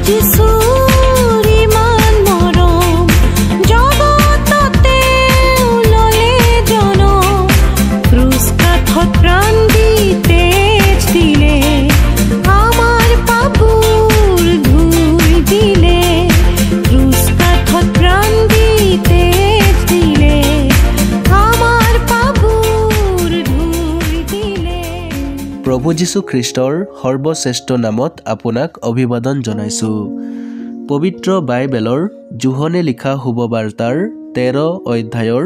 যিশুৰ ইমান মৰম জগততে উললে জনম ক্ৰুচ কাঠত প্ৰাণ দি তেজ দিলে আমাৰ পাপৰ ধুই দিলে ক্ৰুচ কাঠত প্ৰাণ দি তেজ দিলে আমাৰ পাপৰ ধুই দিলে। প্ৰভু যীশু খ্ৰীষ্টৰ সৰ্বশ্ৰেষ্ঠ নামত আপোনাক অভিবাদন জনাইছোঁ। পবিত্ৰ বাইবেলৰ জোহনে লিখা শুভবাৰ্তাৰ 13 অধ্যায়ৰ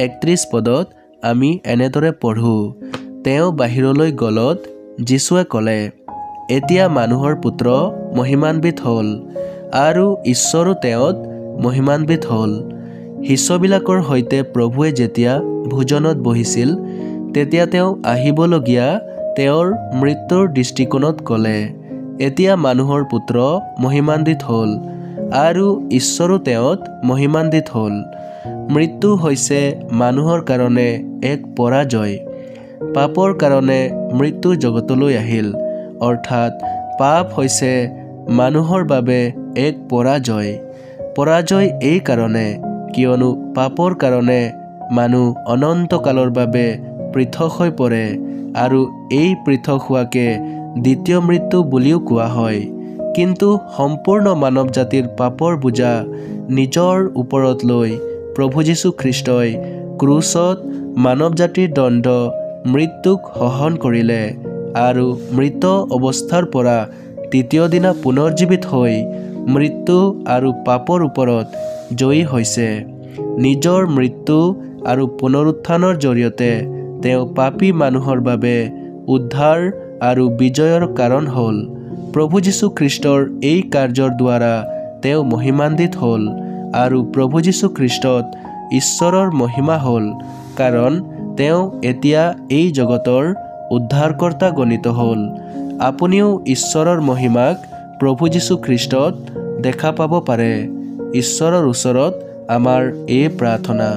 31 পদত আমি এনেদৰে পঢ়োঁ। তেওঁ বাহিৰলৈ গলত যীশুৱে ক'লে, এতিয়া মানুহৰ পুত্ৰ মহিমান্বিত হ'ল আৰু ঈশ্বৰো তেওঁত মহিমান্বিত হ'ল। শিষ্যবিলাকৰ সৈতে প্ৰভুৱে যেতিয়া ভোজনত বহিছিল তেতিয়া তেওঁ আহিবলগীয়া তেওঁৰ মৃত্যুৰ দৃষ্টিকোণত ক'লে, এতিয়া মানুহৰ পুত্ৰ মহিমান্বিত হ'ল আৰু ঈশ্বৰো তেওঁত মহিমান্বিত হ'ল। মৃত্যু হৈছে মানুহৰ কাৰণে এক পৰাজয়। পাপৰ কাৰণে মৃত্যু জগতলৈ আহিল, অৰ্থাৎ পাপ হৈছে মানুহৰ বাবে এক পৰাজয়। পৰাজয় এই কাৰণে কিয়নো পাপৰ কাৰণে মানুহ অনন্তকালৰ বাবে পৃথক হৈ পৰে আৰু এই পৃথক হোৱাকে দ্বিতীয় মৃত্যু বুলিও কোৱা হয়। কিন্তু সম্পূৰ্ণ মানৱ জাতিৰ পাপৰ বোজা নিজৰ ওপৰত লৈ প্ৰভু যীশু খ্ৰীষ্টই ক্ৰুচত মানৱ জাতিৰ দণ্ড মৃত্যুক সহন কৰিলে আৰু মৃত অৱস্থাৰ পৰা তৃতীয় দিনা পুনৰ্জীৱিত হৈ মৃত্যু আৰু পাপৰ ওপৰত জয়ী হৈছে। নিজৰ মৃত্যু আৰু পুনৰুত্থানৰ জৰিয়তে তেওঁ পাপী মানুহৰ বাবে উদ্ধাৰ আৰু বিজয়ৰ কাৰণ হ'ল। প্ৰভু যীশু খ্ৰীষ্টৰ এই কাৰ্যৰ দ্বাৰা তেওঁ মহিমান্বিত হ'ল আৰু প্ৰভু যীশু খ্ৰীষ্টত ঈশ্বৰৰ মহিমা হ'ল, কাৰণ তেওঁ এতিয়া এই জগতৰ উদ্ধাৰকৰ্তা গণিত হ'ল। আপুনিও ঈশ্বৰৰ মহিমাক প্ৰভু যীশু খ্ৰীষ্টত দেখা পাব পাৰে। ঈশ্বৰৰ ওচৰত আমাৰ এই প্ৰাৰ্থনা।